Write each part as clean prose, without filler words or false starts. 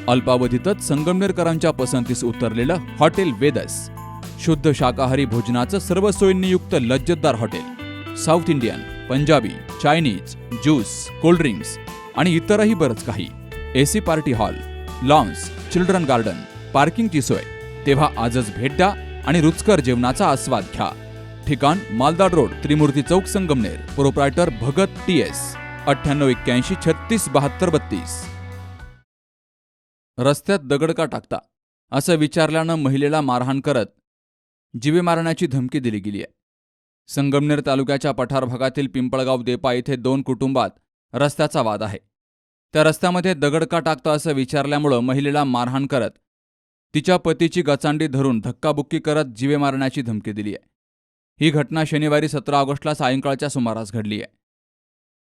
अल्पावधीतच संगमनेरकरांच्या पसंतीस उतरलेलं हॉटेल वेदस, शुद्ध शाकाहारी भोजनाचं सर्व सोयींनी युक्त लज्जतदार hotel. South Indian, Punjabi, Chinese, juice, cold drinks आणि इतरही बरंच काही. AC party hall, lawns, children garden, पार्किंगची सोय. तेव्हा आजच भेट द्या आणि रुचकर जेवणाचा आस्वाद घ्या. ठिकाण Maldad road, Trimurti Chowk, Sangamner. Proprietor Bhagat TS. 9881 36 72 32. रस्त्यात दगड का टाकता असं विचारल्यानं महिलेला मारहाण करत जीवे मारण्याची धमकी दिली गेली आहे. संगमनेर तालुक्याच्या पठार भागातील पिंपळगाव देपा येथे 2 कुटुंबात रस्त्याचा वाद आहे. त्या रस्त्यामध्ये दगड का टाकता असं विचारल्यामुळं महिलेला मारहाण करत तिच्या पतीची गचांडी धरून धक्काबुक्की करत जीवे मारण्याची धमकी दिली आहे. ही घटना शनिवारी 17 ऑगस्टला सायंकाळच्या सुमारास घडली आहे.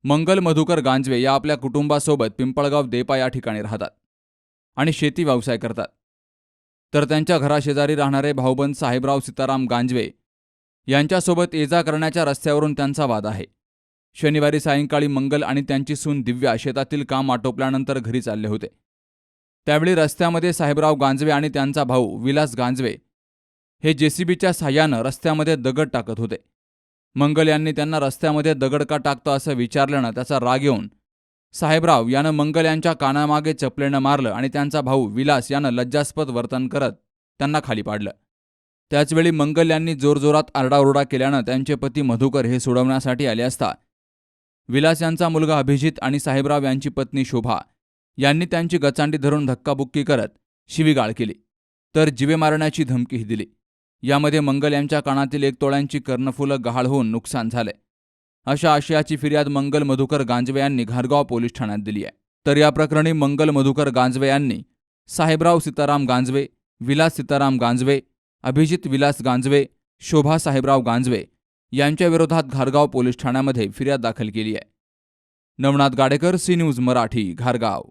मंगल मधुकर गांजवे या आपल्या कुटुंबासोबत पिंपळगाव देपा या ठिकाणी राहतात आणि शेती व्यवसाय करतात. तर त्यांच्या घराशेजारी राहणारे भाऊबंद साहेबराव सीताराम गांजवे यांच्यासोबत ये जा करण्याच्या रस्त्यावरून त्यांचा वाद आहे. शनिवारी सायंकाळी मंगल आणि त्यांची सून दिव्या शेतातील काम आटोपल्यानंतर घरी चालले होते. त्यावेळी रस्त्यामध्ये साहेबराव गांजवे आणि त्यांचा भाऊ विलास गांजवे हे JCBच्या साह्यानं रस्त्यामध्ये दगड टाकत होते. मंगल यांनी त्यांना रस्त्यामध्ये दगड का टाकतो असं विचारल्यानं त्याचा राग येऊन साहेबराव यानं मंगल यांच्या कानामागे चपलेनं मारलं आणि त्यांचा भाऊ विलास यानं लज्जास्पद वर्तन करत त्यांना खाली पाडलं. त्याचवेळी मंगल यांनी जोरजोरात आरडाओरडा केल्यानं त्यांचे पती मधुकर हे सोडवण्यासाठी आले असता विलास यांचा मुलगा अभिजित आणि साहेबराव यांची पत्नी शोभा यांनी त्यांची गचांडी धरून धक्काबुक्की करत शिवीगाळ केली, तर जीवे मारण्याची धमकीही दिली. यामध्ये मंगल यांच्या कानातील 1 तोळ्यांची कर्णफुलं गहाळ होऊन नुकसान झाले. अशा आशयाची फिर्याद मंगल मधुकर गांजवे यांनी घारगाव पोलीस ठाण्यात दिली आहे. तर या प्रकरणी मंगल मधुकर गांजवे यांनी साहेबराव सीताराम गांजवे, विलास सीताराम गांजवे, अभिजित विलास गांजवे, शोभा साहेबराव गांजवे यांच्या विरोधात घारगाव पोलीस ठाण्यामध्ये फिर्याद दाखल केली आहे. नवनाथ गाडेकर, सी न्यूज मराठी, घारगाव.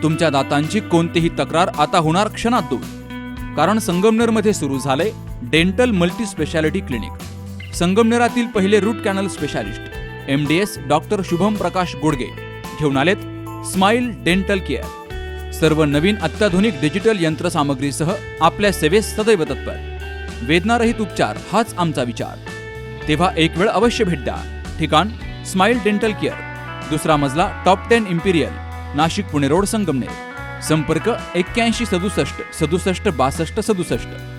तुमच्या दातांची कोणतीही तक्रार आता होणार क्षणात दूर, कारण संगमनेरमध्ये सुरू झाले डेंटल मल्टी स्पेशालिटी क्लिनिक. संगमनेरातील पहिले root canal specialist MDS doctor Shubham Prakash Godge घेऊन आलेत स्माइल डेंटल केअर. सर्व नवीन अत्याधुनिक डिजिटल यंत्रसामग्रीसह आपल्या सेवेस सदैव तत्पर. वेदनारहित उपचार हाच आमचा विचार. तेव्हा एक वेळ अवश्य भेट द्या. ठिकाण स्माइल डेंटल केअर, 2रा मजला, top 10 Imperial, Nashik Pune road, Sangamner. संपर्क 81 67 67 62 67.